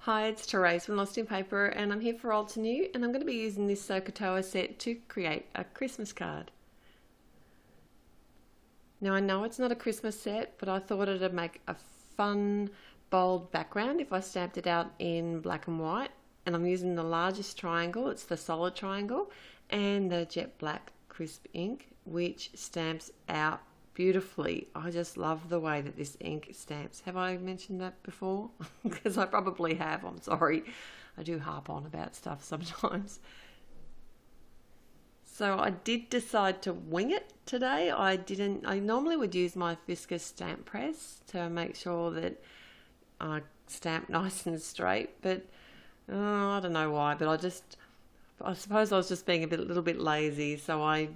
Hi, it's Therese from Lost in Paper and I'm here for Altenew and I'm going to be using this Sokotoa set to create a Christmas card. Now I know it's not a Christmas set, but I thought it'd make a fun, bold background if I stamped it out in black and white. And I'm using the largest triangle, it's the solid triangle, and the jet black crisp ink, which stamps out beautifully. I just love the way that this ink stamps. Have I mentioned that before? Because I probably have, I'm sorry. I do harp on about stuff sometimes. So I did decide to wing it today. I normally would use my viscous stamp press to make sure that I stamp nice and straight, but I don't know why, but I suppose I was just being a little bit lazy, so I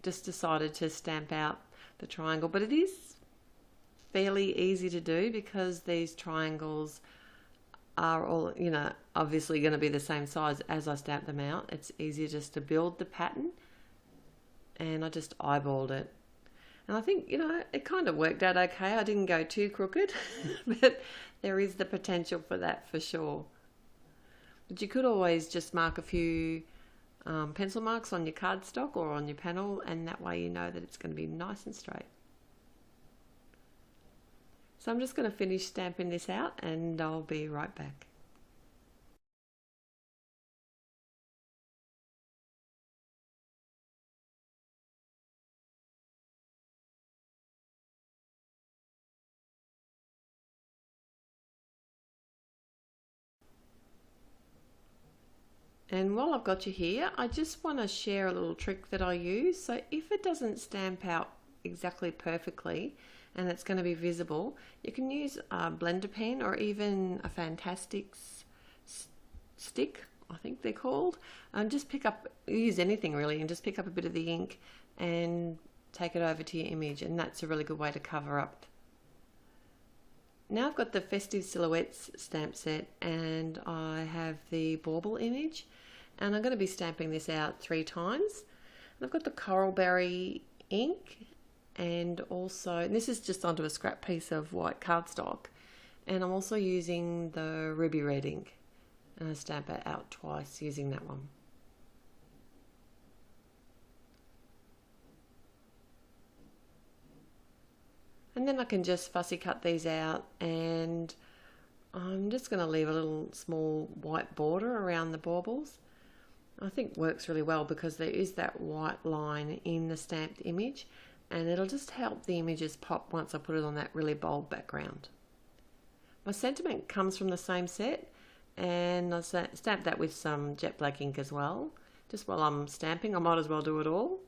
just decided to stamp out the triangle. But it is fairly easy to do because these triangles are all, obviously going to be the same size as I stamp them out. It's easier just to build the pattern, and I just eyeballed it. And I think, it kind of worked out okay. I didn't go too crooked, but there is the potential for that for sure. But you could always just mark a few pencil marks on your cardstock or on your panel, and that way you know that it's going to be nice and straight. So I'm just going to finish stamping this out and I'll be right back. And while I've got you here, I just want to share a little trick that I use. So if it doesn't stamp out exactly perfectly and it's going to be visible, you can use a blender pen or even a Fantastics stick, I think they're called. Just use anything really, and just pick up a bit of the ink and take it over to your image, and that's a really good way to cover up. Now I've got the Festive Silhouettes stamp set and I have the Bauble image, and I'm going to be stamping this out 3 times. And I've got the Coralberry ink, and this is just onto a scrap piece of white cardstock, and I'm also using the Ruby Red ink, and I stamp it out twice using that one. And then I can just fussy cut these out, and I'm just going to leave a little small white border around the baubles. I think works really well because there is that white line in the stamped image, and it'll just help the images pop once I put it on that really bold background. My sentiment comes from the same set, and I stamped that with some jet black ink as well. Just while I'm stamping, I might as well do it all.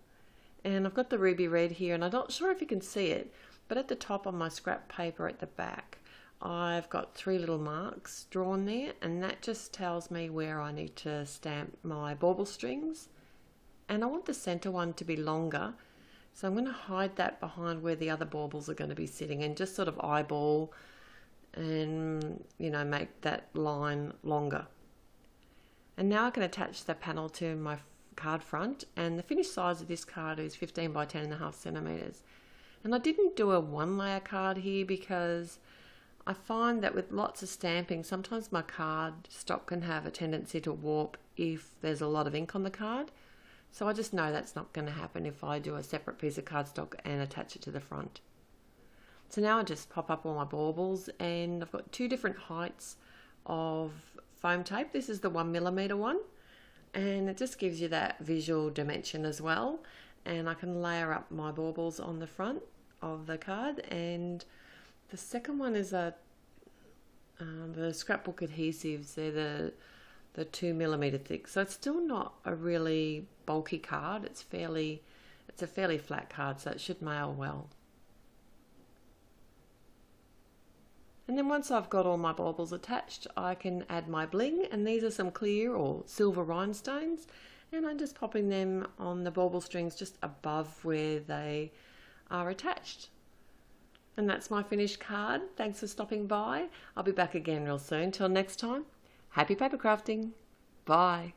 And I've got the Ruby Red here, and I'm not sure if you can see it, but at the top on my scrap paper at the back, I've got 3 little marks drawn there, and that just tells me where I need to stamp my bauble strings. And I want the center one to be longer, so I'm going to hide that behind where the other baubles are going to be sitting, and just sort of eyeball and make that line longer. And now I can attach the panel to my card front, and the finished size of this card is 15 by 10.5 centimeters. And I didn't do a 1-layer card here because I find that with lots of stamping, sometimes my card stock can have a tendency to warp if there's a lot of ink on the card. So I just know that's not going to happen if I do a separate piece of cardstock and attach it to the front. So now I just pop up all my baubles, and I've got 2 different heights of foam tape. This is the 1mm one, and it just gives you that visual dimension as well. And I can layer up my baubles on the front of the card, and the second one is the scrapbook adhesives. They're the 2mm thick, so it's still not a really bulky card. It's a fairly flat card, so it should mail well. And then once I've got all my baubles attached, I can add my bling, and these are some clear or silver rhinestones, and I'm just popping them on the bauble strings just above where they are attached. And that's my finished card. Thanks for stopping by. I'll be back again real soon. Till next time, happy paper crafting. Bye.